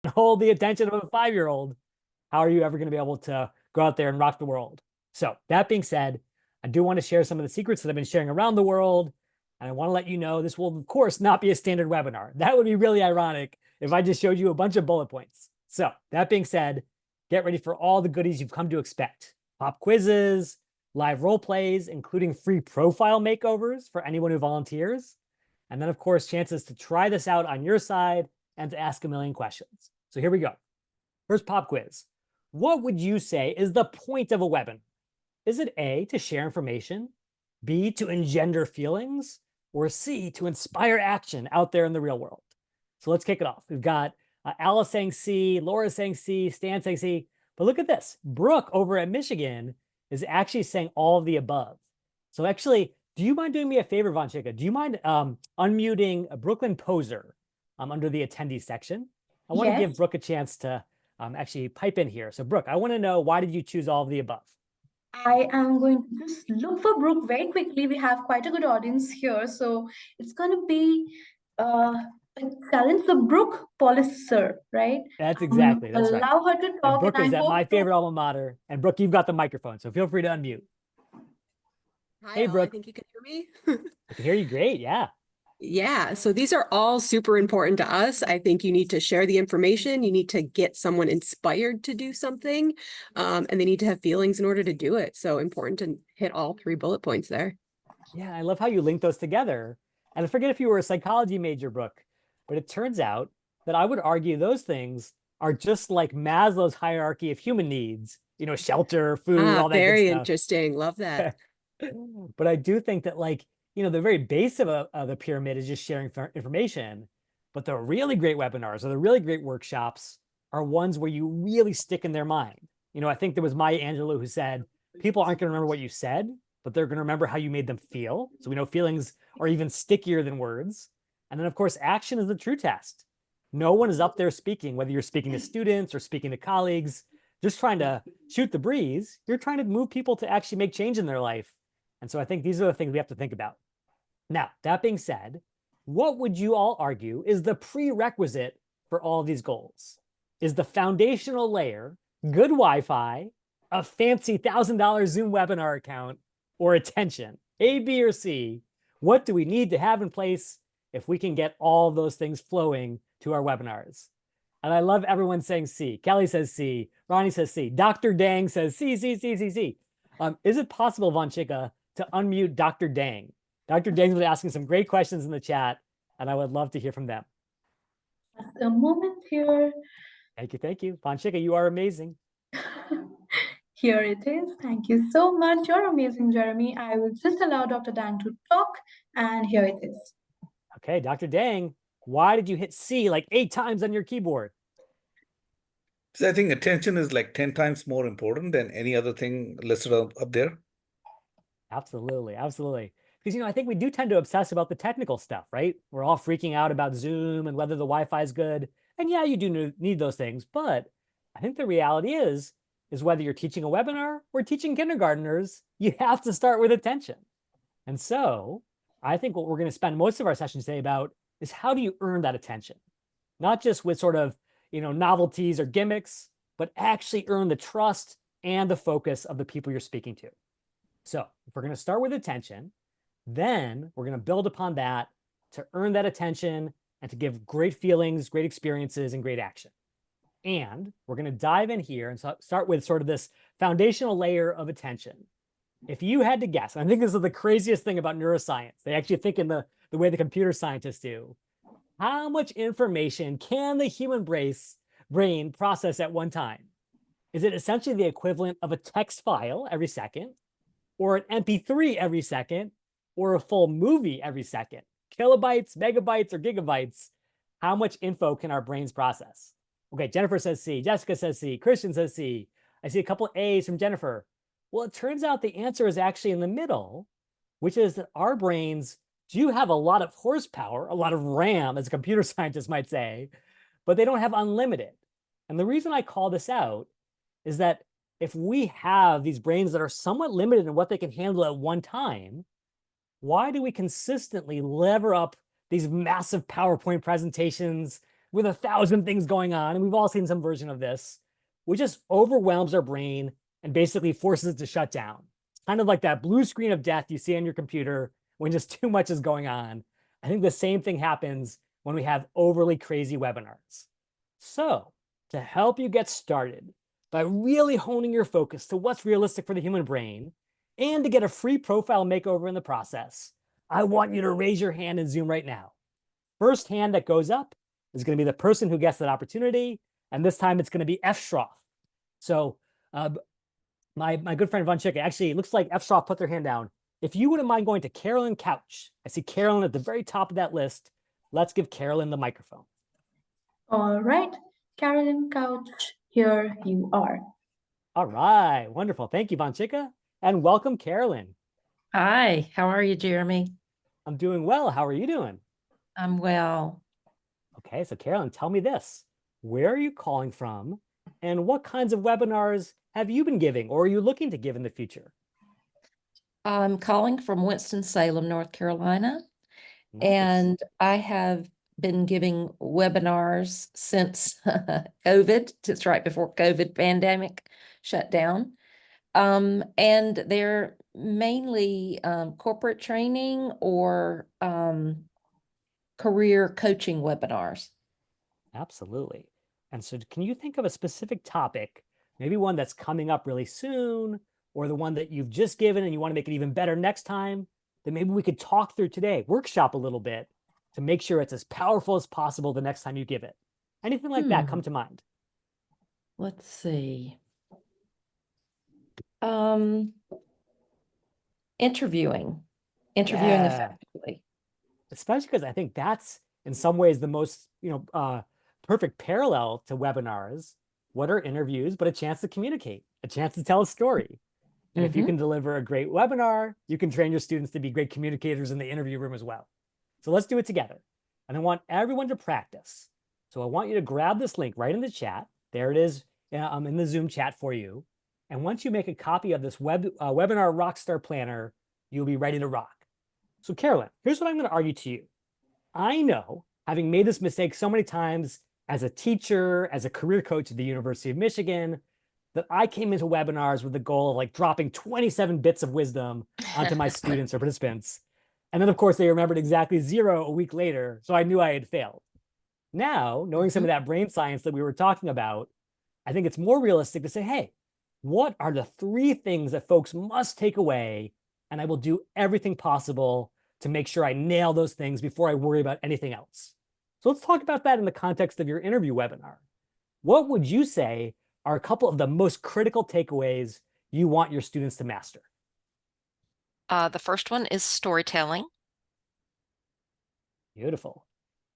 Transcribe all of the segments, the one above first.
hold the attention of a 5-year-old, how are you ever going to be able to go out there and rock the world? So that being said, I do want to share some of the secrets that I've been sharing around the world. And I want to let you know this will, of course, not be a standard webinar. That would be really ironic if I just showed you a bunch of bullet points. So that being said, get ready for all the goodies you've come to expect. Pop quizzes, live role plays, including free profile makeovers for anyone who volunteers. And then, of course, chances to try this out on your side and to ask a million questions. So here we go. First pop quiz. What would you say is the point of a webinar? Is it A, to share information, B, to engender feelings, or C, to inspire action out there in the real world? So let's kick it off. We've got Alice saying C, Laura saying C, Stan saying C. But look at this. Brooke over at Michigan is actually saying all of the above. So actually, do you mind doing me a favor, Vanchika? Do you mind unmuting a Brooklyn Poser under the attendees section? I want to give Yes, Brooke a chance to actually pipe in here. So Brooke, I want to know, why did you choose all of the above? I am going to just look for Brooke very quickly. We have quite a good audience here, so it's going to be uh, a challenge. So Brooke Polisser, right? That's right. Allow her to And talk, and Brooke I is at hope my to. favorite alma mater. And Brooke, you've got the microphone, so feel free to unmute. Hi, Hey, all. I Brooke, think you can hear me. I can hear you great. Yeah. Yeah, so these are all super important to us. I think you need to share the information. You need to get someone inspired to do something, and they need to have feelings in order to do it. So important to hit all three bullet points there. Yeah, I love how you link those together. And I forget if you were a psychology major, Brooke, but it turns out that I would argue those things are just like Maslow's hierarchy of human needs, shelter, food, Ah, all that good very stuff. interesting. Love that. But I do think that, like, the very base of the pyramid is just sharing information. But the really great webinars or the really great workshops are ones where you really stick in their mind. I think there was Maya Angelou who said, people aren't going to remember what you said, but they're going to remember how you made them feel. So we know feelings are even stickier than words. And then, of course, action is the true test. No one is up there speaking, whether you're speaking to students or speaking to colleagues, just trying to shoot the breeze. You're trying to move people to actually make change in their life. And so I think these are the things we have to think about. Now, that being said, what would you all argue is the prerequisite for all of these goals? Is the foundational layer good Wi-Fi, a fancy $1,000 Zoom webinar account, or attention? A, B, or C? What do we need to have in place if we can get all of those things flowing to our webinars? And I love everyone saying C. Kelly says C. Ronnie says C. Dr. Dang says C, C, C, C, C. Is it possible, Vanchika, to unmute Dr. Dang? Dr. Dang's been asking some great questions in the chat, and I would love to hear from them. Just a moment here. Thank you, thank you. Vanchika, you are amazing. Here it is. Thank you so much. You're amazing, Jeremy. I will just allow Dr. Dang to talk, and here it is. Okay, Dr. Dang, why did you hit C like 8 times on your keyboard? So I think attention is like 10 times more important than any other thing listed up there. Absolutely, absolutely. Because, I think we do tend to obsess about the technical stuff, right? We're all freaking out about Zoom and whether the Wi-Fi is good. And yeah, you do need those things. But I think the reality is whether you're teaching a webinar or teaching kindergarteners, you have to start with attention. And so I think what we're going to spend most of our session today about is, how do you earn that attention? Not just with sort of, novelties or gimmicks, but actually earn the trust and the focus of the people you're speaking to. So if we're going to start with attention, then we're going to build upon that to earn that attention and to give great feelings, great experiences, and great action. And we're going to dive in here and start with sort of this foundational layer of attention. If you had to guess, I think this is the craziest thing about neuroscience. They actually think in the way the computer scientists do. How much information can the human brain process at one time? Is it essentially the equivalent of a text file every second, or an MP3 every second, or a full movie every second? Kilobytes, megabytes, or gigabytes? How much info can our brains process? Okay, Jennifer says C. Jessica says C. Christian says C. I see a couple A's from Jennifer. Well, it turns out the answer is actually in the middle, which is that our brains do have a lot of horsepower, a lot of RAM, as a computer scientist might say, but they don't have unlimited. And the reason I call this out is that if we have these brains that are somewhat limited in what they can handle at one time, why do we consistently lever up these massive PowerPoint presentations, with 1,000 things going on, and we've all seen some version of this, which just overwhelms our brain and basically forces it to shut down. It's kind of like that blue screen of death you see on your computer when just too much is going on. I think the same thing happens when we have overly crazy webinars. So, to help you get started by really honing your focus to what's realistic for the human brain, and to get a free profile makeover in the process, I want you to raise your hand in Zoom right now. First hand that goes up is going to be the person who gets that opportunity, and this time it's going to be F. Schroff. So my good friend Von Chick, actually, it looks like F. Schroff put their hand down. If you wouldn't mind going to Carolyn Couch, I see Carolyn at the very top of that list. Let's give Carolyn the microphone. All right, Carolyn Couch, here you are. All right, wonderful. Thank you, Von Chicka, and welcome, Carolyn. Hi, how are you, Jeremy? I'm doing well. How are you doing? I'm well. Okay, so Carolyn, tell me this. Where are you calling from, and what kinds of webinars have you been giving or are you looking to give in the future? I'm calling from Winston-Salem, North Carolina, Nice. and I have been giving webinars since COVID, since right before COVID pandemic shut down. And they're mainly corporate training or career coaching webinars. Absolutely. And so can you think of a specific topic, maybe one that's coming up really soon, or the one that you've just given and you want to make it even better next time, that maybe we could talk through today, workshop a little bit to make sure it's as powerful as possible the next time you give it? Anything like that come to mind? Let's see. Interviewing Yeah. effectively. Especially because I think that's in some ways the most, perfect parallel to webinars. What are interviews but a chance to communicate, a chance to tell a story? And if you can deliver a great webinar, you can train your students to be great communicators in the interview room as well. So let's do it together. And I want everyone to practice. So I want you to grab this link right in the chat. There it is in the Zoom chat for you. And once you make a copy of this webinar Rockstar planner, you'll be ready to rock. So Carolyn, here's what I'm going to argue to you. I know, having made this mistake so many times as a teacher, as a career coach at the University of Michigan, that I came into webinars with the goal of like dropping 27 bits of wisdom onto my students or participants. And then of course they remembered exactly 0 a week later. So I knew I had failed. Now, knowing some of that brain science that we were talking about, I think it's more realistic to say, hey, what are the 3 things that folks must take away? And I will do everything possible to make sure I nail those things before I worry about anything else. So let's talk about that in the context of your interview webinar. What would you say are a couple of the most critical takeaways you want your students to master? The first one is storytelling. Beautiful.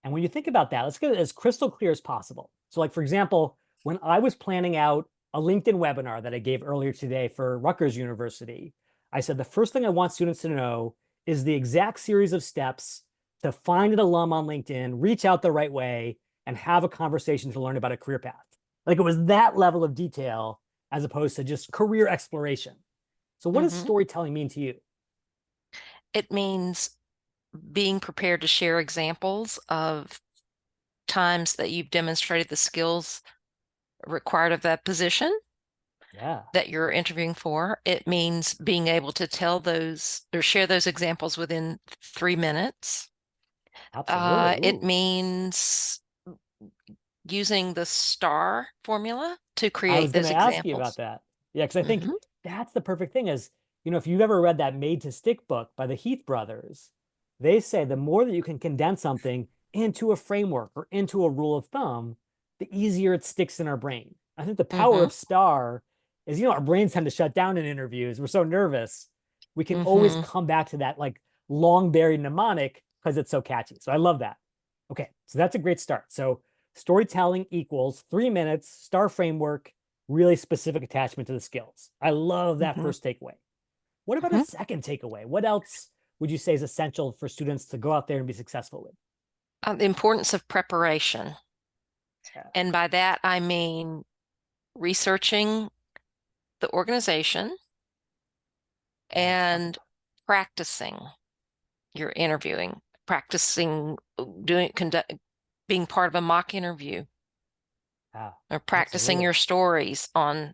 And when you think about that, let's get it as crystal clear as possible. So like, for example, when I was planning out a LinkedIn webinar that I gave earlier today for Rutgers University, I said the first thing I want students to know is the exact series of steps to find an alum on LinkedIn, reach out the right way, and have a conversation to learn about a career path. Like it was that level of detail as opposed to just career exploration. So what does storytelling mean to you? It means being prepared to share examples of times that you've demonstrated the skills required of that position that you're interviewing for. It means being able to tell those or share those examples within 3 minutes. Absolutely. It means using the STAR formula to I create was going those to ask you about examples. that. Yeah, because I think that's the perfect thing is, if you've ever read that Made to Stick book by the Heath brothers, they say the more that you can condense something into a framework or into a rule of thumb, the easier it sticks in our brain. I think the power of STAR is, our brains tend to shut down in interviews. We're so nervous. We can always come back to that like long buried mnemonic because it's so catchy. So I love that. Okay, so that's a great start. So storytelling equals 3 minutes, STAR framework, really specific attachment to the skills. I love that first takeaway. What about a second takeaway? What else would you say is essential for students to go out there and be successful with? The importance of preparation. Yeah. And by that, I mean researching the organization and practicing your interviewing, practicing being part of a mock interview Ah, or practicing absolutely. your stories on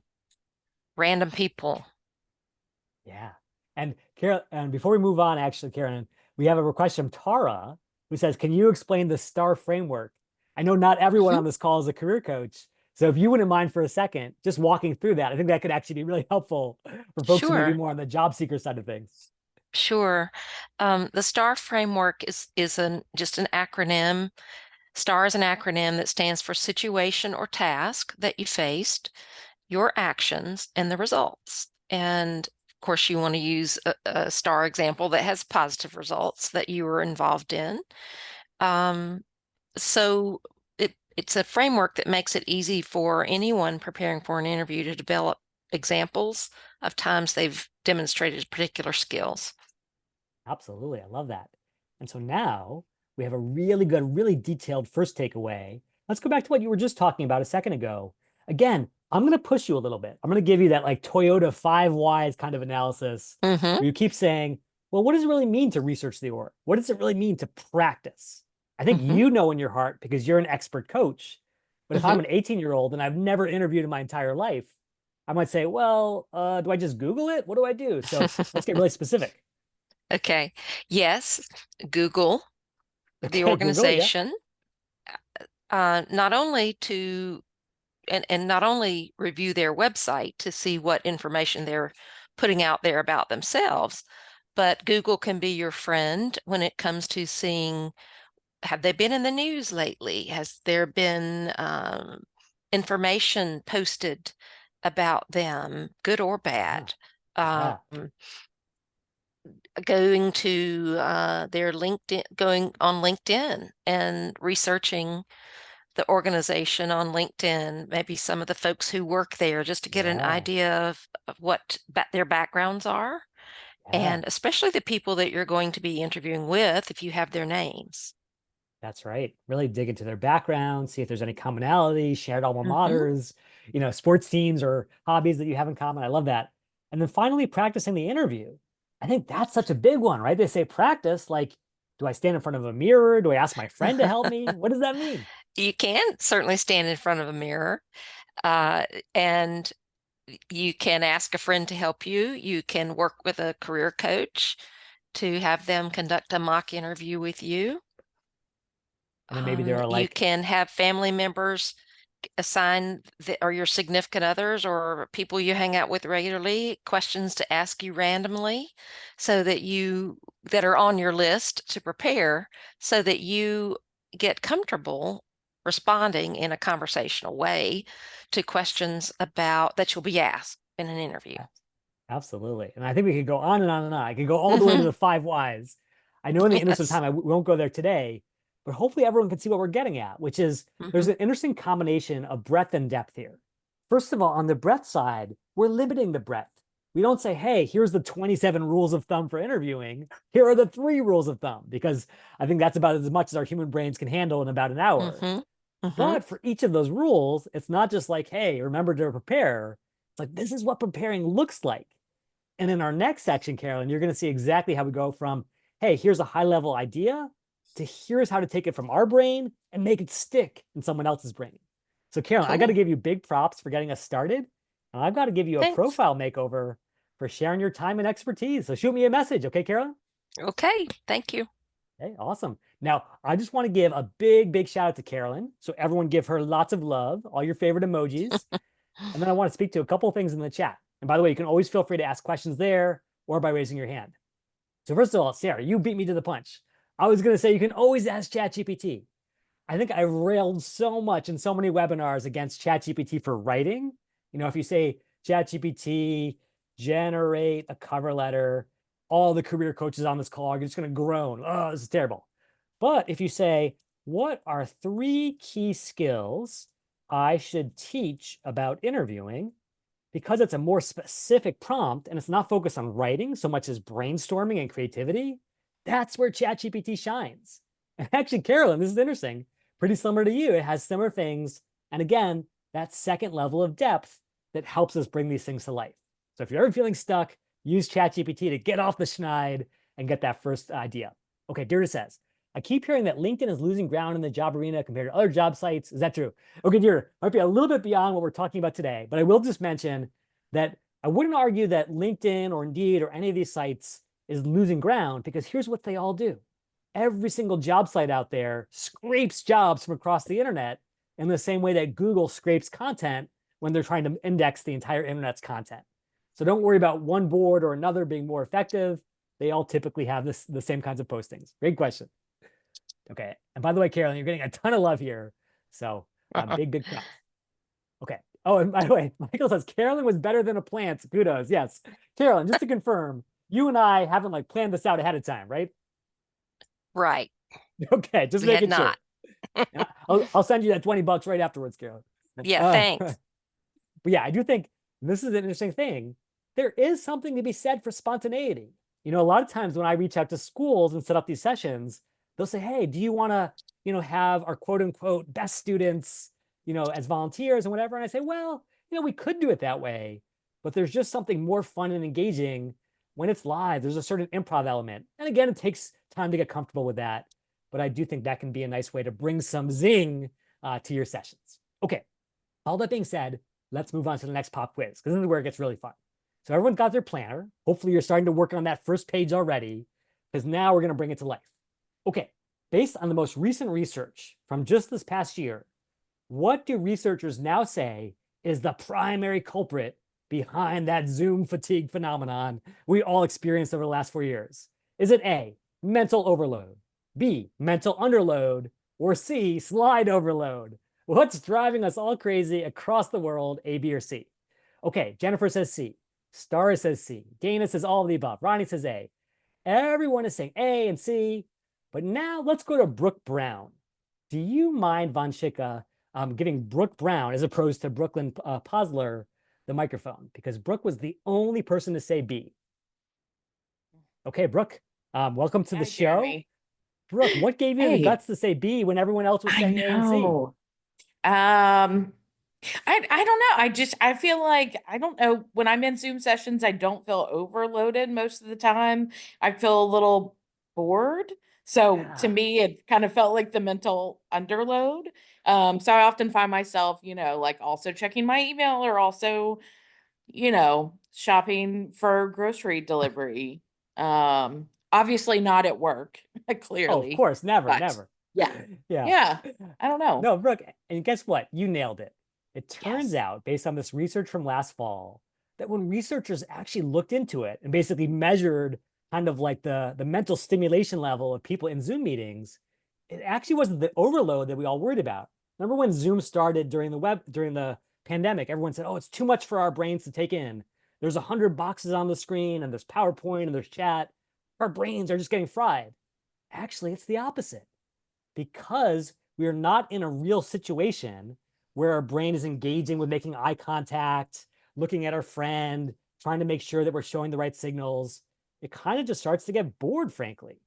random people. Yeah. And Carol, and before we move on, actually, Karen, we have a request from Tara who says, can you explain the STAR framework? I know not everyone Mhm. on this call is a career coach. So if you wouldn't mind for a second, just walking through that, I think that could actually be really helpful for folks who may be Sure. more on the job seeker side of things. Sure. The STAR framework is just an acronym. STAR is an acronym that stands for situation or task that you faced, your actions, and the results. And of course, you want to use a STAR example that has positive results that you were involved in. So it's a framework that makes it easy for anyone preparing for an interview to develop examples of times they've demonstrated particular skills. Absolutely. I love that. And so now we have a really good, really detailed first takeaway. Let's go back to what you were just talking about a second ago. Again, I'm going to push you a little bit. I'm going to give you that like Toyota 5 whys kind of analysis Mm-hmm. where you keep saying, well, what does it really mean to research the org? What does it really mean to practice? I think Mm-hmm. you know in your heart because you're an expert coach. But if Mm-hmm. I'm an 18-year-old and I've never interviewed in my entire life, I might say, well, do I just Google it? What do I do? So let's get really specific. Okay. Yes, Google the Okay, Google, yeah. organization, not only to and not only review their website to see what information they're putting out there about themselves, but Google can be your friend when it comes to seeing, have they been in the news lately? Has there been information posted about them, good or Yeah. bad? Yeah. Going to their LinkedIn, going on LinkedIn and researching the organization on LinkedIn, maybe some of the folks who work there, just to get an Yeah. idea of what their backgrounds are, Yeah. and especially the people that you're going to be interviewing with if you have their names. That's right. Really dig into their background, see if there's any commonality, shared alma Mm-hmm. maters, sports teams or hobbies that you have in common. I love that. And then finally, practicing the interview. I think that's such a big one, right? They say practice, like, do I stand in front of a mirror? Do I ask my friend to help me? What does that mean? You can certainly stand in front of a mirror, and you can ask a friend to help you. You can work with a career coach to have them conduct a mock interview with you. And then maybe there are You like, can have family members assign or your significant others or people you hang out with regularly questions to ask you randomly so that that are on your list to prepare so that you get comfortable responding in a conversational way to questions about that you'll be asked in an interview. absolutely. And I think we could go on and on and on. I could go all the way to Mm-hmm. the 5 whys. I know in the interest of Yes. time, we won't go there today, but hopefully everyone can see what we're getting at, which is there's Mm-hmm. an interesting combination of breadth and depth here. First of all, on the breadth side, we're limiting the breadth. We don't say, hey, here's the 27 rules of thumb for interviewing. Here are the 3 rules of thumb, because I think that's about as much as our human brains can handle in about an hour. Mm-hmm. Mm-hmm. But for each of those rules, it's not just like, hey, remember to prepare. It's like, this is what preparing looks like. And in our next section, Carolyn, you're going to see exactly how we go from, hey, here's a high level idea to here's how to take it from our brain and make it stick in someone else's brain. So, Carolyn, I got to Cool. give you big props for getting us started. And I've got to give you a Thanks. profile makeover for sharing your time and expertise. So, shoot me a message. Okay, Carolyn? Okay. Thank you. Hey, awesome. Now, I just want to give a big, big shout out to Carolyn. So, everyone give her lots of love, all your favorite emojis. And then I want to speak to a couple of things in the chat. And by the way, you can always feel free to ask questions there or by raising your hand. So first of all, Sarah, you beat me to the punch. I was going to say you can always ask ChatGPT. I think I railed so much in so many webinars against ChatGPT for writing. If you say ChatGPT, generate a cover letter, all the career coaches on this call are just going to groan. Oh, this is terrible. But if you say, what are 3 key skills I should teach about interviewing? Because it's a more specific prompt and it's not focused on writing so much as brainstorming and creativity, that's where ChatGPT shines. And actually, Carolyn, this is interesting. Pretty similar to you. It has similar things. And again, that second level of depth that helps us bring these things to life. So if you're ever feeling stuck, use ChatGPT to get off the schneid and get that first idea. Okay, Deirdre says, I keep hearing that LinkedIn is losing ground in the job arena compared to other job sites. Is that true? Okay, dear, might be a little bit beyond what we're talking about today, but I will just mention that I wouldn't argue that LinkedIn or Indeed or any of these sites is losing ground, because here's what they all do. Every single job site out there scrapes jobs from across the internet in the same way that Google scrapes content when they're trying to index the entire internet's content. So don't worry about one board or another being more effective. They all typically have the same kinds of postings. Great question. Okay. And by the way, Carolyn, you're getting a ton of love here. So big props. Okay. Oh, and by the way, Michael says Carolyn was better than a plant. Kudos. Yes. Carolyn, just to confirm, you and I haven't like planned this out ahead of time, right? Right. Okay. Just We had making sure. not. I'll send you that $20 right afterwards, Carolyn. Yeah, thanks. But yeah, I do think this is an interesting thing. There is something to be said for spontaneity. You know, a lot of times when I reach out to schools and set up these sessions, they'll say, hey, do you want to, have our quote unquote best students, as volunteers and whatever? And I say, well, we could do it that way, but there's just something more fun and engaging when it's live. There's a certain improv element. And again, it takes time to get comfortable with that. But I do think that can be a nice way to bring some zing to your sessions. Okay, all that being said, let's move on to the next pop quiz, because this is where it gets really fun. So everyone's got their planner. Hopefully you're starting to work on that first page already, because now we're going to bring it to life. Okay, based on the most recent research from just this past year, what do researchers now say is the primary culprit behind that Zoom fatigue phenomenon we all experienced over the last 4 years? Is it A, mental overload, B, mental underload, or C, slide overload? What's driving us all crazy across the world, A, B, or C? Okay, Jennifer says C. Star says C. Dana says all of the above. Ronnie says A. Everyone is saying A and C. But now let's go to Brooke Brown. Do you mind, Von Schicke, giving Brooke Brown, as opposed to Brooklyn Posler, the microphone? Because Brooke was the only person to say B. Okay, Brooke, welcome to the show. Jeremy. Brooke, what gave you the Hey. guts to say B when everyone else was saying A and C? I don't know. I feel like, I don't know, when I'm in Zoom sessions, I don't feel overloaded most of the time. I feel a little bored. So to Yeah. me, it kind of felt like the mental underload. So I often find myself, like also checking my email, or also, shopping for grocery delivery. Obviously not at work, Oh, of clearly. course, never, but never. yeah. Yeah. Yeah. I don't know. No, Brooke, and guess what? You nailed it. It turns Yes. out, based on this research from last fall, that when researchers actually looked into it and basically measured kind of like the mental stimulation level of people in Zoom meetings, it actually wasn't the overload that we all worried about. Remember when Zoom started during the pandemic, everyone said, oh, it's too much for our brains to take in. There's 100 boxes on the screen, and there's PowerPoint, and there's chat. Our brains are just getting fried. Actually, it's the opposite. Because we are not in a real situation where our brain is engaging with making eye contact, looking at our friend, trying to make sure that we're showing the right signals, it kind of just starts to get bored, frankly.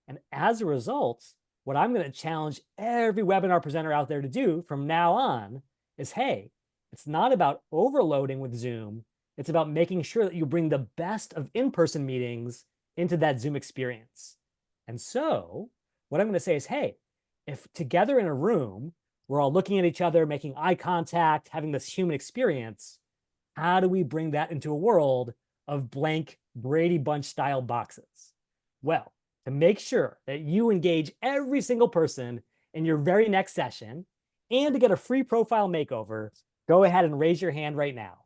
And as a result, what I'm going to challenge every webinar presenter out there to do from now on is, hey, it's not about overloading with Zoom. It's about making sure that you bring the best of in-person meetings into that Zoom experience. And so what I'm going to say is, hey, if together in a room, we're all looking at each other, making eye contact, having this human experience, how do we bring that into a world of blank Brady Bunch style boxes? Well, to make sure that you engage every single person in your very next session and to get a free profile makeover, go ahead and raise your hand right now.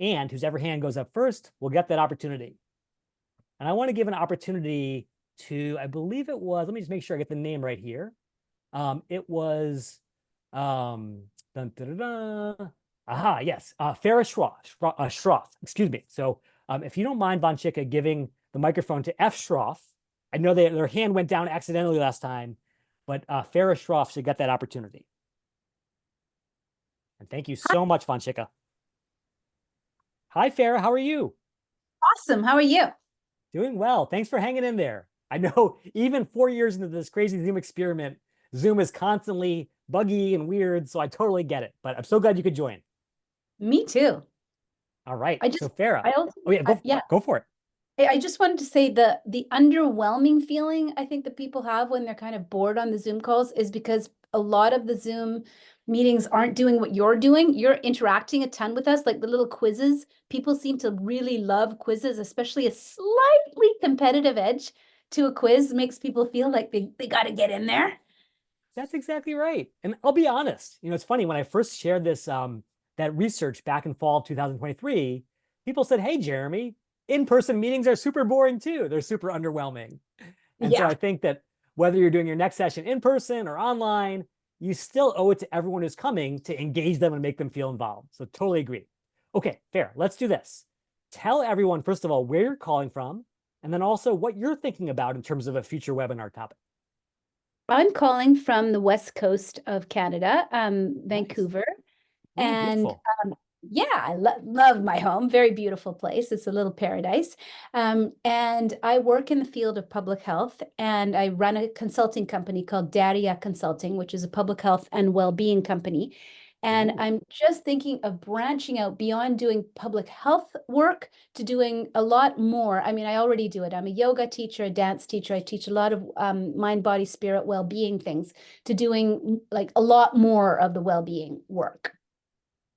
And whoever hand goes up first will get that opportunity. And I want to give an opportunity to, I believe it was, let me just make sure I get the name right here. It was, yes, Farah Schroff, excuse me. So if you don't mind, Von Schicke, giving the microphone to F. Schroff. I know their hand went down accidentally last time, but Farah Schroff should get that opportunity. And thank you so much, Von Schicke. Hi, Farah, how are you? Awesome. How are you? Doing well. Thanks for hanging in there. I know even 4 years into this crazy Zoom experiment, Zoom is constantly buggy and weird, so I totally get it. But I'm so glad you could join. Me too. All right. I just, So Farah, I also, oh yeah, yeah. go for it. I just wanted to say the underwhelming feeling I think that people have when they're kind of bored on the Zoom calls is because a lot of the Zoom meetings aren't doing what you're doing. You're interacting a ton with us, like the little quizzes. People seem to really love quizzes, especially a slightly competitive edge to a quiz makes people feel like they got to get in there. That's exactly right. And I'll be honest, it's funny when I first shared this that research back in fall of 2023, people said, "Hey, Jeremy, in-person meetings are super boring too. They're super underwhelming." And so Yeah. I think that whether you're doing your next session in person or online, you still owe it to everyone who's coming to engage them and make them feel involved. So totally agree. Okay, fair. Let's do this. Tell everyone, first of all, where you're calling from, and then also what you're thinking about in terms of a future webinar topic. I'm calling from the west coast of Canada, Nice. Vancouver. Ooh, And beautiful. yeah, I love my home. Very beautiful place. It's a little paradise. And I work in the field of public health, and I run a consulting company called Daria Consulting, which is a public health and well-being company. And Ooh. I'm just thinking of branching out beyond doing public health work to doing a lot more. I mean, I already do it. I'm a yoga teacher, a dance teacher. I teach a lot of mind, body, spirit, well-being things, to doing like a lot more of the well-being work.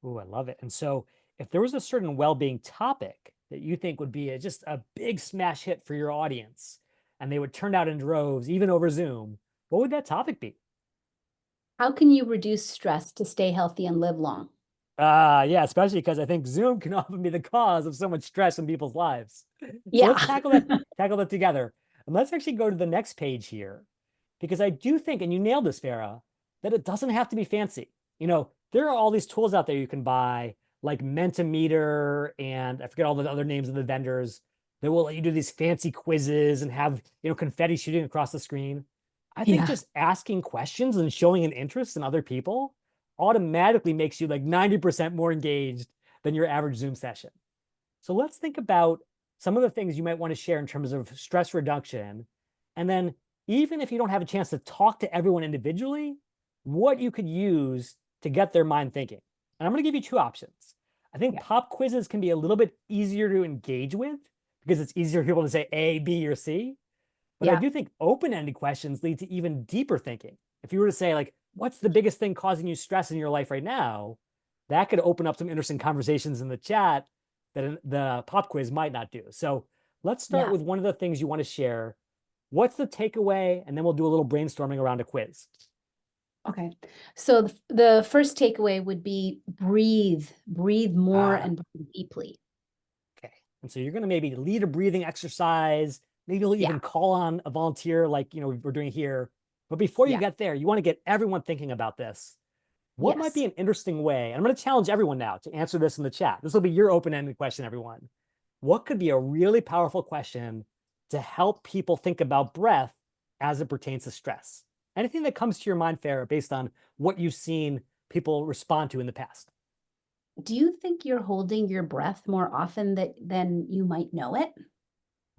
Ooh, I love it. And so if there was a certain well-being topic that you think would be just a big smash hit for your audience, and they would turn out in droves, even over Zoom, what would that topic be? How can you reduce stress to stay healthy and live long? Yeah, especially because I think Zoom can often be the cause of so much stress in people's lives. So Yeah. let's tackle that together. And let's actually go to the next page here, because I do think, and you nailed this, Farah, that it doesn't have to be fancy. There are all these tools out there you can buy, like Mentimeter, and I forget all the other names of the vendors that will let you do these fancy quizzes and have, confetti shooting across the screen. I think Yeah. just asking questions and showing an interest in other people automatically makes you like 90% more engaged than your average Zoom session. So let's think about some of the things you might want to share in terms of stress reduction. And then, even if you don't have a chance to talk to everyone individually, what you could use to get their mind thinking. And I'm going to give you two options. I think pop quizzes can be a little bit easier to engage with because it's easier for people to say A, B, or C. But I do think open-ended questions lead to even deeper thinking. If you were to say, like, what's the biggest thing causing you stress in your life right now? That could open up some interesting conversations in the chat that the pop quiz might not do. So let's start with one of the things you want to share. What's the takeaway? And then we'll do a little brainstorming around a quiz. Okay. So the first takeaway would be breathe more and breathe deeply. Okay. And so you're going to maybe lead a breathing exercise. Maybe you'll even call on a volunteer like, we're doing here. But before you get there, you want to get everyone thinking about this. What might be an interesting way? And I'm going to challenge everyone now to answer this in the chat. This will be your open-ended question, everyone. What could be a really powerful question to help people think about breath as it pertains to stress? Anything that comes to your mind, Farah, based on what you've seen people respond to in the past? Do you think you're holding your breath more often than you might know it?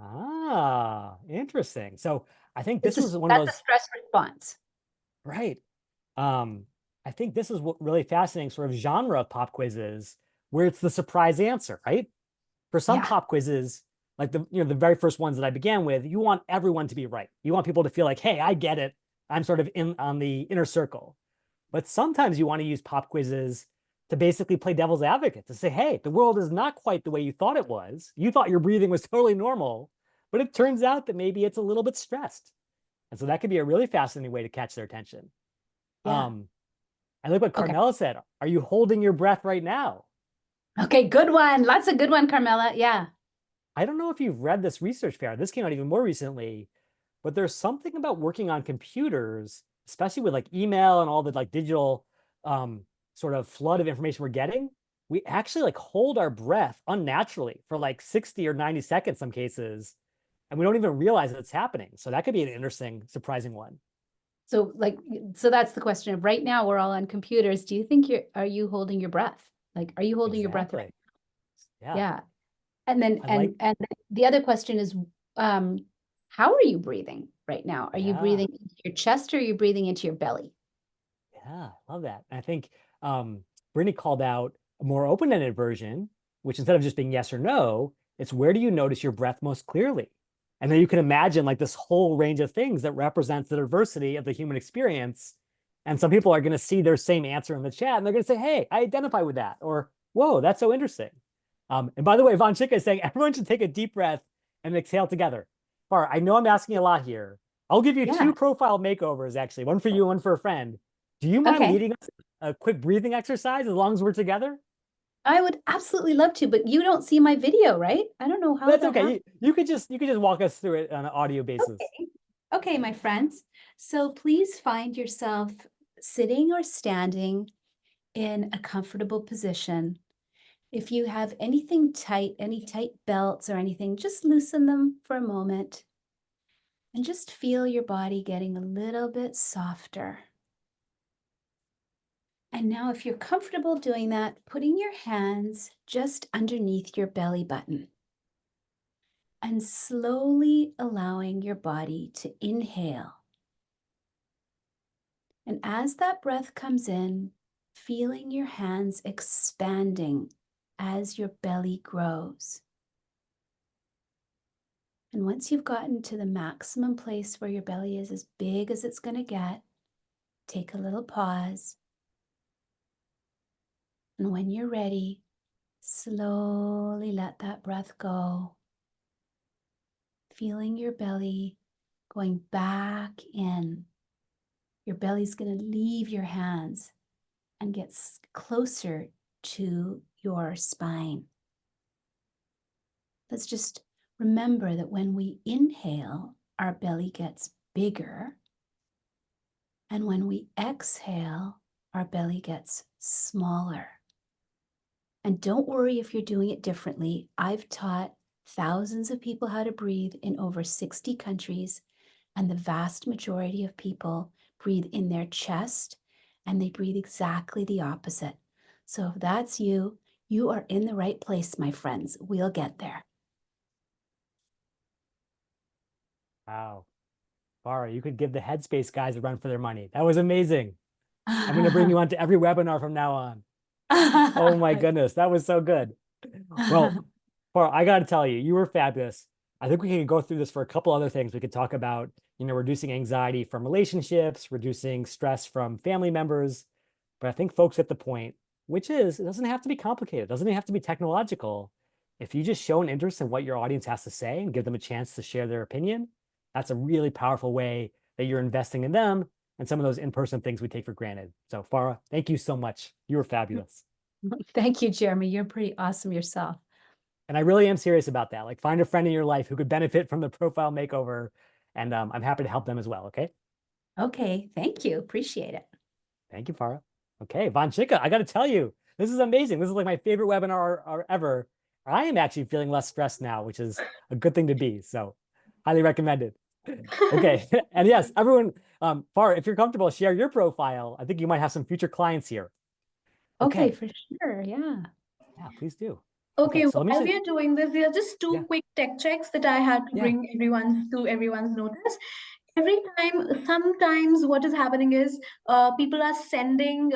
Ah, interesting. So I think this was one of That's a those, stress response. right. I think this is what really fascinating sort of genre of pop quizzes where it's the surprise answer, right? For some pop quizzes, like the very first ones that I began with, you want everyone to be right. You want people to feel like, hey, I get it. I'm sort of in on the inner circle. But sometimes you want to use pop quizzes to basically play devil's advocate, to say, hey, the world is not quite the way you thought it was. You thought your breathing was totally normal, but it turns out that maybe it's a little bit stressed. And so that could be a really fascinating way to catch their attention. I like what Carmela said. Are you holding your breath right now? Okay, good one. Lots of good one, Carmela. Yeah. I don't know if you've read this research, Farah. This came out even more recently, but there's something about working on computers, especially with like email and all the like digital sort of flood of information we're getting. We actually like hold our breath unnaturally for like 60 or 90 seconds, some cases, and we don't even realize that it's happening. So that could be an interesting, surprising one. So that's the question of right now we're all on computers. Do you think are you holding your breath? Like, are you holding your breath right now? Yeah. And then, and the other question is, how are you breathing right now? Are you breathing into your chest or are you breathing into your belly? Yeah, I love that. And I think Brittany called out a more open-ended version, which instead of just being yes or no, It's where do you notice your breath most clearly? And then you can imagine like this whole range of things that represents the diversity of the human experience. And some people are going to see their same answer in the chat and they're going to say, hey, I identify with that. Or, whoa, that's so interesting. And by the way, Von Chika is saying everyone should take a deep breath and exhale together. Farah, I know I'm asking a lot here. I'll give you Yeah. 2 profile makeovers, actually, one for you, one for a friend. Do you mind Okay. leading us a quick breathing exercise as long as we're together? I would absolutely love to, but you don't see my video, right? I don't know how That's that okay. happened. You could just walk us through it on an audio basis. Okay. Okay, my friends. So please find yourself sitting or standing in a comfortable position. If you have anything tight, any tight belts or anything, just loosen them for a moment and just feel your body getting a little bit softer. And now if you're comfortable doing that, putting your hands just underneath your belly button and slowly allowing your body to inhale. And as that breath comes in, feeling your hands expanding as your belly grows. And once you've gotten to the maximum place where your belly is as big as it's going to get, take a little pause. And when you're ready, slowly let that breath go. Feeling your belly going back in. Your belly's going to leave your hands and get closer to your spine. Let's just remember that when we inhale, our belly gets bigger. And when we exhale, our belly gets smaller. And don't worry if you're doing it differently. I've taught thousands of people how to breathe in over 60 countries, and the vast majority of people breathe in their chest, and they breathe exactly the opposite. So if that's you, you are in the right place, my friends. We'll get there. Wow. Farah, you could give the Headspace guys a run for their money. That was amazing. I'm going to bring you on to every webinar from now on. Oh my goodness, that was so good. Well, Farah, I got to tell you, you were fabulous. I think we can go through this for a couple other things. We could talk about, reducing anxiety from relationships, reducing stress from family members. But I think folks get the point, which is it doesn't have to be complicated. It doesn't even have to be technological. If you just show an interest in what your audience has to say and give them a chance to share their opinion, that's a really powerful way that you're investing in them and some of those in-person things we take for granted. So Farah, thank you so much. You were fabulous. Thank you, Jeremy. You're pretty awesome yourself. And I really am serious about that. Like find a friend in your life who could benefit from the profile makeover. And I'm happy to help them as well. Okay. Okay, thank you. Appreciate it. Thank you, Farah. Okay, Von Chika, I got to tell you, this is amazing. This is like my favorite webinar ever. I am actually feeling less stressed now, which is a good thing to be. So highly recommended. Okay. And yes, everyone, Farah, if you're comfortable, share your profile. I think you might have some future clients here. Okay, Okay. for sure. Yeah. Yeah, please do. Okay, So let me while see. we are doing this, there are just two Yeah. quick tech checks that I had to Yeah. bring everyone's notice. Every time, sometimes what is happening is people are sending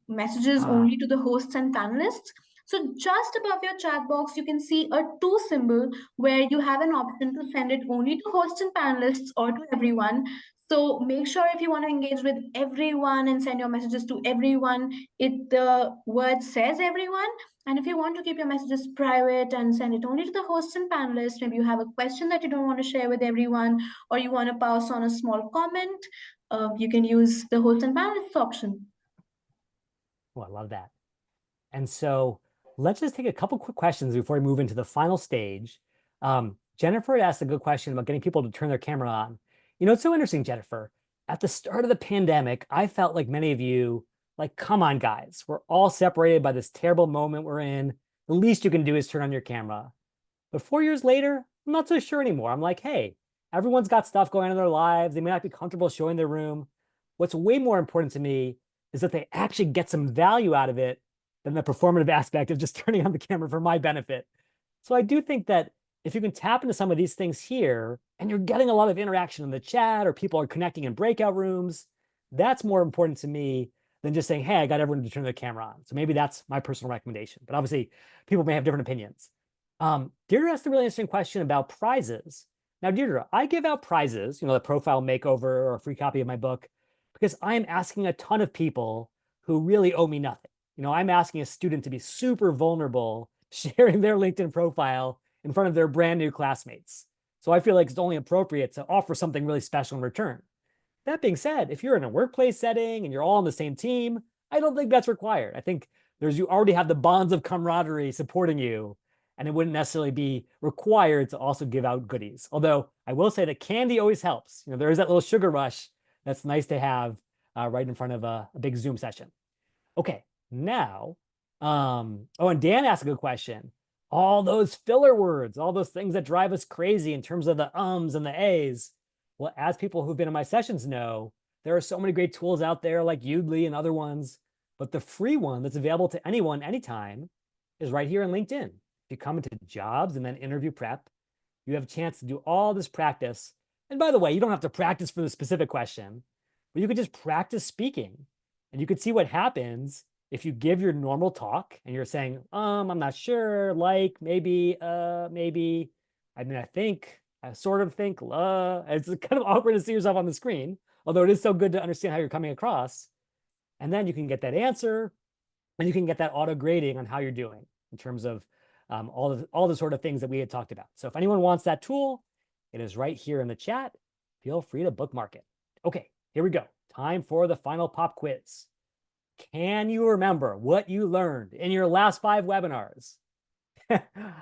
messages only to the hosts and panelists. So just above your chat box, you can see a 2 symbol where you have an option to send it only to hosts and panelists or to everyone. So make sure if you want to engage with everyone and send your messages to everyone, the word says everyone. And if you want to keep your messages private and send it only to the hosts and panelists, maybe you have a question that you don't want to share with everyone, or you want to pass on a small comment, you can use the host and panelists option. Oh, I love that. And so let's just take a couple quick questions before we move into the final stage. Jennifer asked a good question about getting people to turn their camera on. It's so interesting, Jennifer. At the start of the pandemic, I felt like many of you, like, come on, guys, we're all separated by this terrible moment we're in. The least you can do is turn on your camera. But 4 years later, I'm not so sure anymore. I'm like, hey, everyone's got stuff going on in their lives. They may not be comfortable showing their room. What's way more important to me is that they actually get some value out of it than the performative aspect of just turning on the camera for my benefit. So I do think that if you can tap into some of these things here and you're getting a lot of interaction in the chat or people are connecting in breakout rooms, that's more important to me than just saying, hey, I got everyone to turn their camera on. So maybe that's my personal recommendation. But obviously, people may have different opinions. Deirdre asked a really interesting question about prizes. Now, Deirdre, I give out prizes, the profile makeover or a free copy of my book, because I'm asking a ton of people who really owe me nothing. I'm asking a student to be super vulnerable, sharing their LinkedIn profile in front of their brand new classmates. So I feel like it's only appropriate to offer something really special in return. That being said, if you're in a workplace setting and you're all on the same team, I don't think that's required. I think you already have the bonds of camaraderie supporting you, and it wouldn't necessarily be required to also give out goodies. Although I will say that candy always helps. There is that little sugar rush that's nice to have right in front of a big Zoom session. Okay, now, oh, and Dan asked a good question. All those filler words, all those things that drive us crazy in terms of the ums and the A's. Well, as people who've been in my sessions know, there are so many great tools out there like Udly and other ones, but the free one that's available to anyone, anytime, is right here in LinkedIn. If you come into jobs and then interview prep, you have a chance to do all this practice. And by the way, you don't have to practice for the specific question, but you could just practice speaking. And you could see what happens if you give your normal talk and you're saying, I'm not sure, like, maybe, maybe, I mean, I sort of think, it's kind of awkward to see yourself on the screen, although it is so good to understand how you're coming across. And then you can get that answer and you can get that auto grading on how you're doing in terms of all the sort of things that we had talked about. So if anyone wants that tool, it is right here in the chat. Feel free to bookmark it. Okay, here we go. Time for the final pop quiz. Can you remember what you learned in your last 5 webinars?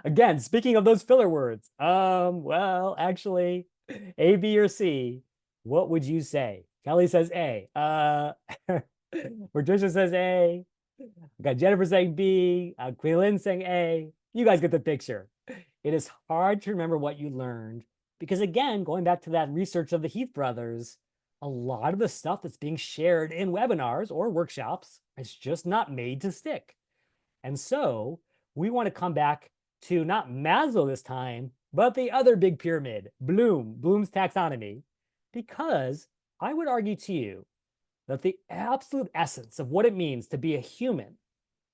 Again, speaking of those filler words, well, actually, A, B, or C, what would you say? Kelly says A. Patricia says A. We got Jennifer saying B. Quilin saying A. You guys get the picture. It is hard to remember what you learned because, again, going back to that research of the Heath brothers, a lot of the stuff that's being shared in webinars or workshops is just not made to stick. And so we want to come back to not Maslow this time, but the other big pyramid, Bloom's taxonomy, because I would argue to you that the absolute essence of what it means to be a human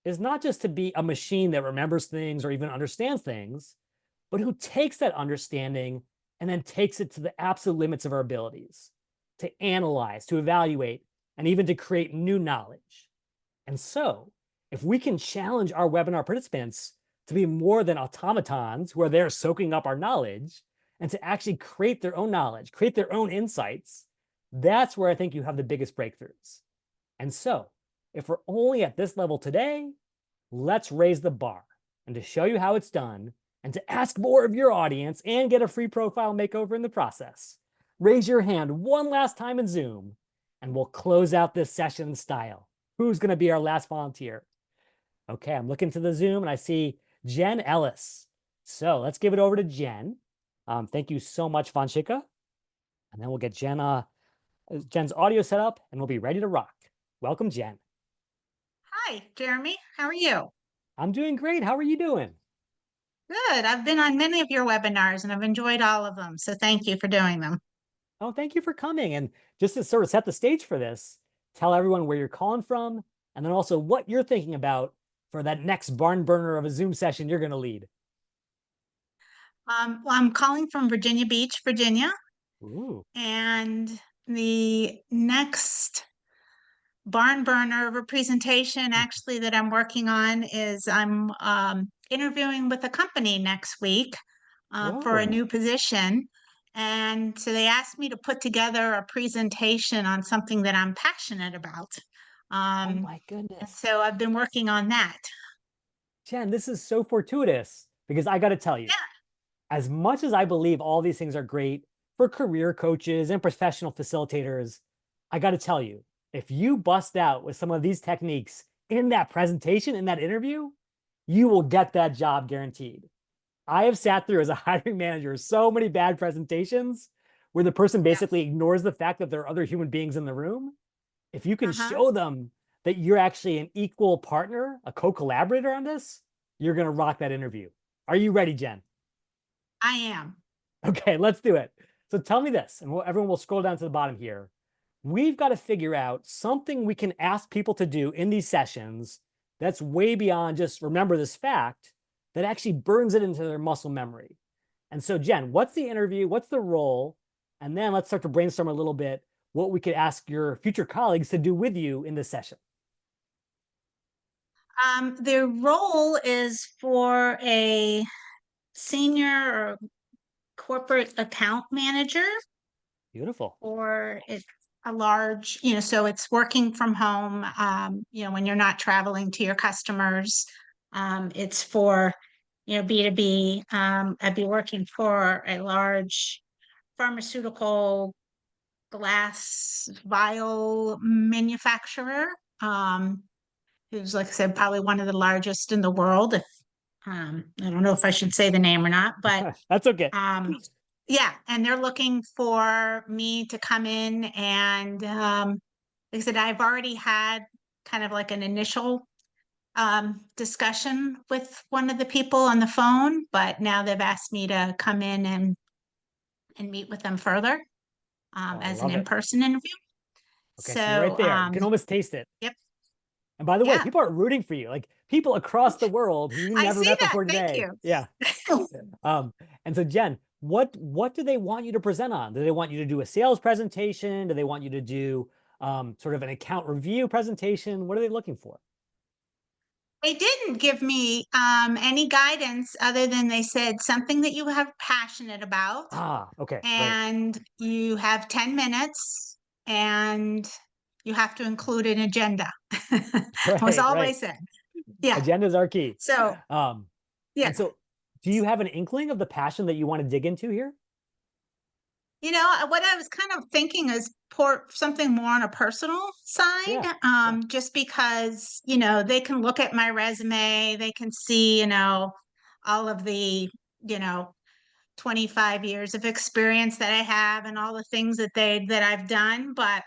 is not just to be a machine that remembers things or even understands things, but who takes that understanding and then takes it to the absolute limits of our abilities, to analyze, to evaluate, and even to create new knowledge. And so, if we can challenge our webinar participants to be more than automatons who are there soaking up our knowledge and to actually create their own knowledge, create their own insights, that's where I think you have the biggest breakthroughs. And so, if we're only at this level today, let's raise the bar. And to show you how it's done, and to ask more of your audience and get a free profile makeover in the process, raise your hand one last time in Zoom, and we'll close out this session in style. Who's going to be our last volunteer? Okay, I'm looking to the Zoom and I see Jen Ellis. So let's give it over to Jen. Thank you so much, Vanshika. And then we'll get Jen's audio set up and we'll be ready to rock. Welcome, Jen. Hi, Jeremy. How are you? I'm doing great. How are you doing? Good. I've been on many of your webinars and I've enjoyed all of them. So thank you for doing them. Oh, thank you for coming. And just to sort of set the stage for this, tell everyone where you're calling from, and then also what you're thinking about for that next barn burner of a Zoom session you're going to lead. Well, I'm calling from Virginia Beach, Virginia. Ooh. And the next barn burner of a presentation actually that I'm working on is I'm interviewing with a company next week for a Whoa. new position. And so they asked me to put together a presentation on something that I'm passionate about. Oh my And goodness. so I've been working on that. Jen, this is so fortuitous because I got to tell you, as much as I believe all these things are great for career coaches and professional facilitators, I got to tell you, if you bust out with some of these techniques in that presentation, in that interview, you will get that job guaranteed. I have sat through as a hiring manager so many bad presentations where the person basically ignores the fact that there are other human beings in the room. If you can show them that you're actually an equal partner, a co-collaborator on this, you're going to rock that interview. Are you ready, Jen? I am. Okay, let's do it. So tell me this, and everyone will scroll down to the bottom here. We've got to figure out something we can ask people to do in these sessions that's way beyond just remember this fact, that actually burns it into their muscle memory. And so, Jen, what's the interview? What's the role? And then let's start to brainstorm a little bit what we could ask your future colleagues to do with you in this session. The role is for a senior or corporate account manager, Beautiful. or it's a large, so it's working from home, when you're not traveling to your customers. It's for, B2B. I'd be working for a large pharmaceutical glass vial manufacturer, who's, like I said, probably one of the largest in the world. If I don't know if I should say the name or not, but That's okay. yeah, and they're looking for me to come in and like I said, I've already had kind of like an initial discussion with one of the people on the phone, but now they've asked me to come in and meet with them further Oh, I as an love it. in-person interview. Okay, so right So there, you can almost taste it. yep, And by the way, yeah, people are rooting for you, like people across the world who you I never see met that. before Thank today. you. Yeah. And so Jen, what do they want you to present on? Do they want you to do a sales presentation? Do they want you to do sort of an account review presentation? What are they looking for? They didn't give me any guidance other than they said something that you have passionate about, Ah, okay, great. and you have 10 minutes and you have to include an agenda. Was Right, all they right. said. Yeah. Agendas are key. So, Um, yeah. and so do you have an inkling of the passion that you want to dig into here? What I was kind of thinking is pour something more on a personal side, Yeah, yeah. just because, they can look at my resume, they can see, all of the, you know, 25 years of experience that I have and all the things that I've done. But,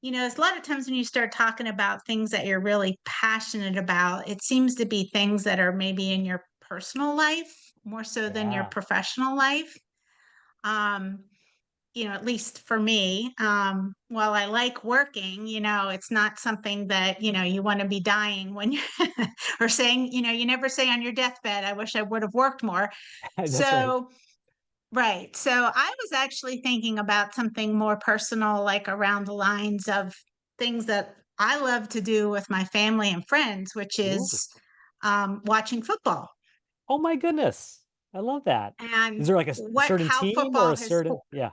it's a lot of times when you start talking about things that you're really passionate about, it seems to be things that are maybe in your personal life more so than your Yeah. professional life. Um, at least for me, while I like working, it's not something that, you want to be dying when you or saying, you never say on your deathbed, I wish I would have worked more. That's right. So, right. So I was actually thinking about something more personal, like around the lines of things that I love to do with my family and friends, which Ooh. is watching football Oh my goodness. I love that. and Is there like a certain how team or football a has certain, yeah.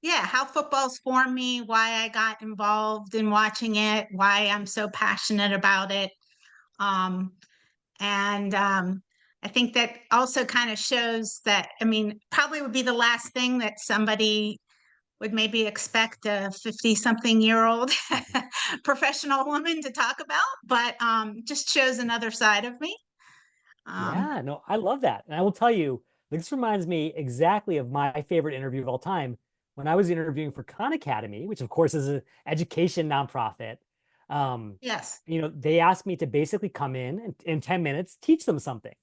yeah, how football's formed me, why I got involved in watching it, why I'm so passionate about it. Um, and I think that also kind of shows that, I mean, probably would be the last thing that somebody would maybe expect a 50-something-year-old professional woman to talk about, but just shows another side of me. Yeah, no, I love that. And I will tell you, this reminds me exactly of my favorite interview of all time when I was interviewing for Khan Academy, which of course is an education nonprofit. Yes. They asked me to basically come in and in 10 minutes, teach them something,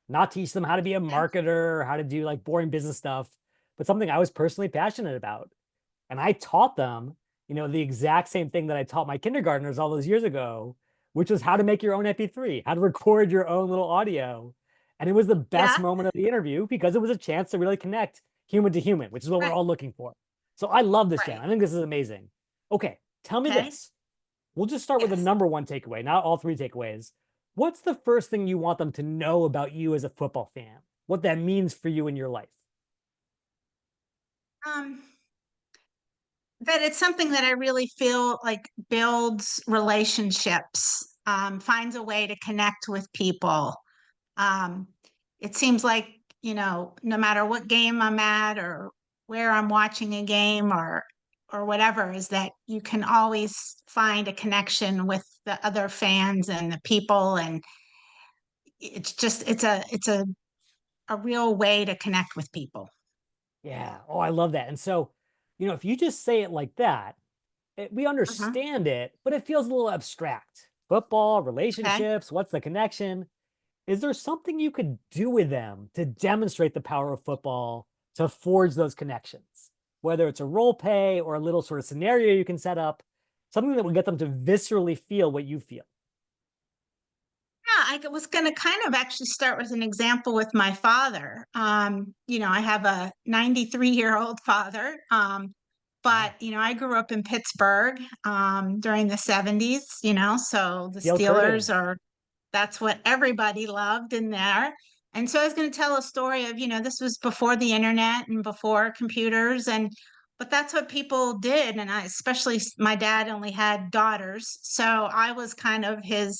not teach them how to be a Okay. marketer, or how to do like boring business stuff, but something I was personally passionate about. And I taught them, the exact same thing that I taught my kindergartners all those years ago, which was how to make your own MP3, how to record your own little audio. And it was the best Yeah. moment of the interview because it was a chance to really connect human to human, which is what we're Right. all looking for. So I love this, Jen. Right. I think this is amazing. Okay, tell me Okay. this. We'll just start with the Yes. number one takeaway, not all three takeaways. What's the first thing you want them to know about you as a football fan? What that means for you in your life? Um, that it's something that I really feel like builds relationships, finds a way to connect with people. Um, it seems like, no matter what game I'm at or where I'm watching a game or whatever, is that you can always find a connection with the other fans and the people. And it's just it's a real way to connect with people. Yeah. Oh, I love that. And so, if you just say it like that, we Uh-huh. understand it, but it feels a little abstract. Football, Okay. relationships, what's the connection? Is there something you could do with them to demonstrate the power of football to forge those connections? Whether it's a role play or a little sort of scenario you can set up, something that will get them to viscerally feel what you feel. Yeah, I was going to kind of actually start with an example with my father. I have a 93-year-old father. But, I grew up in Pittsburgh during the 70s, so the Steel curtain. Steelers that's what everybody loved in there. And so I was going to tell a story of, this was before the internet and before computers, but that's what people did. And especially my dad only had daughters. So I was kind of his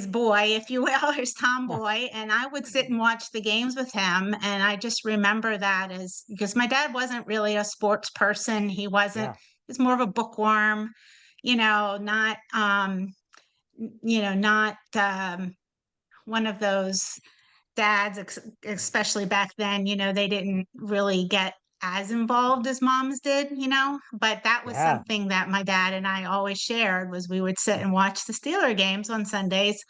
boy, if you will, his tomboy, and I would sit and watch the games with him. And I just remember that as because my dad wasn't really a sports person. He wasn't, he's more of a bookworm, not not one of those dads, especially back then, they didn't really get as involved as moms did, but that was something that my dad and I always shared was we would sit and watch the Steeler games on Sundays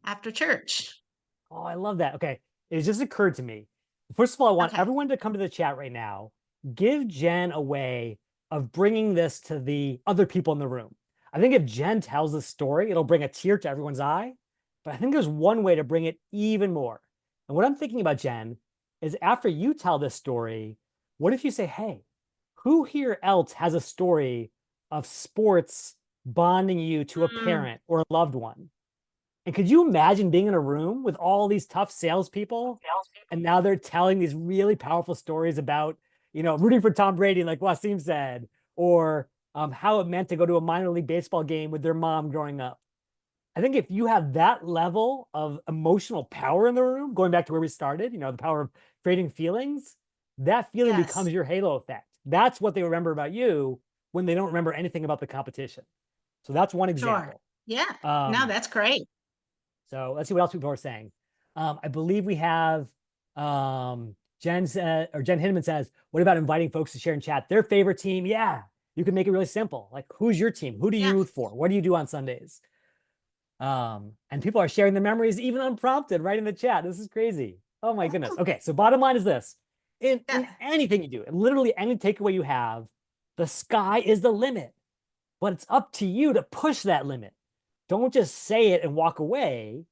after church. Oh, I love that. Okay. It just occurred to me. First of all, I want everyone to come to the chat right now. Give Jen a way of bringing this to the other people in the room. I think if Jen tells the story, it'll bring a tear to everyone's eye. But I think there's one way to bring it even more. And what I'm thinking about, Jen, is after you tell this story, what if you say, hey, who here else has a story of sports bonding you to a parent or a loved one? And could you imagine being in a room with all these tough salespeople, and now they're telling these really powerful stories about, rooting for Tom Brady, like Wasim said, or how it meant to go to a minor league baseball game with their mom growing up. I think if you have that level of emotional power in the room, going back to where we started, the power of creating feelings, that feeling becomes your halo effect. That's what they remember about you when they don't remember anything about the competition. So that's one example. Sure. Yeah. No, that's great. So let's see what else people are saying. I believe we have Jen Hinneman says, what about inviting folks to share in chat their favorite team? Yeah, you can make it really simple. Like, who's your team? Who do you root for? What do you do on Sundays? And people are sharing their memories even unprompted right in the chat. This is crazy. Oh my goodness. Okay, so bottom line is this. In anything you do, literally any takeaway you have, the sky is the limit. But it's up to you to push that limit. Don't just say it and walk away.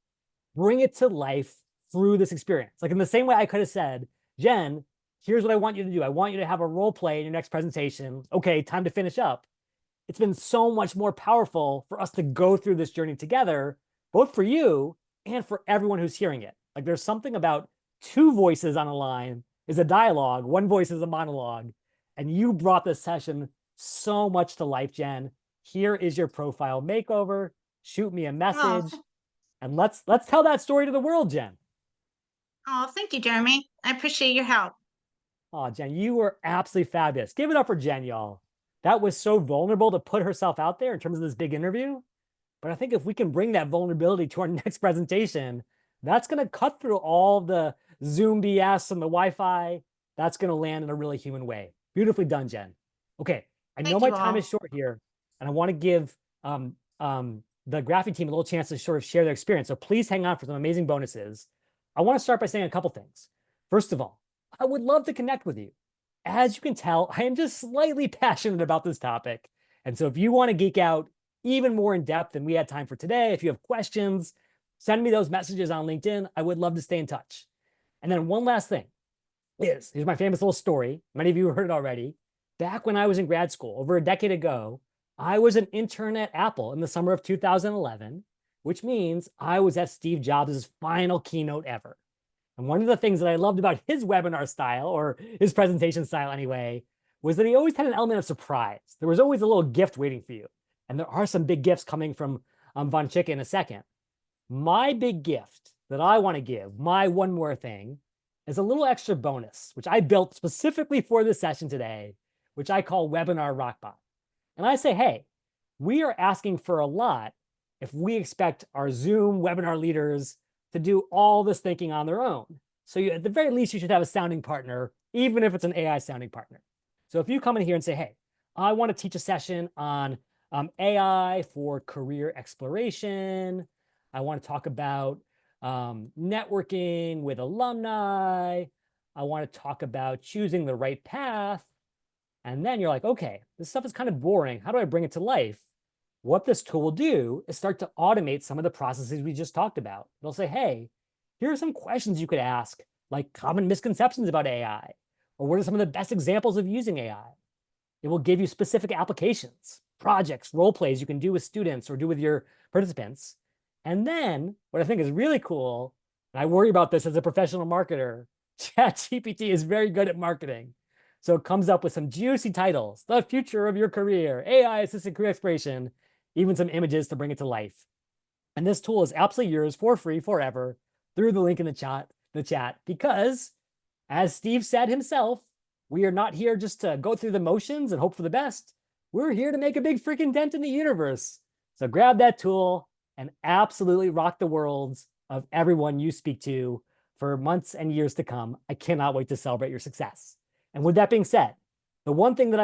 Bring it to life through this experience. Like in the same way I could have said, Jen, here's what I want you to do. I want you to have a role play in your next presentation. Okay, time to finish up. It's been so much more powerful for us to go through this journey together, both for you and for everyone who's hearing it. Like there's something about two voices on a line is a dialogue, one voice is a monologue, and you brought this session so much to life, Jen. Here is your profile makeover. Shoot me a message, and let's tell that story to the world, Jen. Oh, thank you, Jeremy. I appreciate your help. Oh, Jen, you were absolutely fabulous. Give it up for Jen, y'all. That was so vulnerable to put herself out there in terms of this big interview. But I think if we can bring that vulnerability to our next presentation, that's going to cut through all the Zoom BS and the Wi-Fi. That's going to land in a really human way. Beautifully done, Jen. Okay, I know my time is short here, and I want to give the graphic team a little chance to sort of share their experience. So please hang on for some amazing bonuses. I want to start by saying a couple things. First of all, I would love to connect with you. As you can tell, I am just slightly passionate about this topic. And so if you want to geek out even more in depth than we had time for today, if you have questions, send me those messages on LinkedIn. I would love to stay in touch. And then one last thing is, here's my famous little story. Many of you heard it already. Back when I was in grad school, over a decade ago, I was an intern at Apple in the summer of 2011, which means I was at Steve Jobs' final keynote ever. And one of the things that I loved about his webinar style, or his presentation style anyway, was that he always had an element of surprise. There was always a little gift waiting for you. And there are some big gifts coming from Von Chicka in a second. My big gift that I want to give, my one more thing, is a little extra bonus, which I built specifically for this session today, which I call Webinar Rockbot. And I say, hey, we are asking for a lot if we expect our Zoom webinar leaders to do all this thinking on their own. So at the very least, you should have a sounding partner, even if it's an AI sounding partner. So if you come in here and say, hey, I want to teach a session on AI for career exploration. I want to talk about networking with alumni. I want to talk about choosing the right path. And then you're like, okay, this stuff is kind of boring. How do I bring it to life? what this tool will do is start to automate some of the processes we just talked about. It'll say, hey, here are some questions you could ask, like common misconceptions about AI, or what are some of the best examples of using AI? It will give you specific applications, projects, role plays you can do with students or do with your participants. And then what I think is really cool, and I worry about this as a professional marketer, ChatGPT is very good at marketing. So it comes up with some juicy titles, the future of your career, AI assisted career exploration, even some images to bring it to life. And this tool is absolutely yours for free forever through the link in the chat, because as Steve said himself, we are not here just to go through the motions and hope for the best. We're here to make a big freaking dent in the universe. So grab that tool and absolutely rock the worlds of everyone you speak to for months and years to come. I cannot wait to celebrate your success. And with that being said, the one thing that I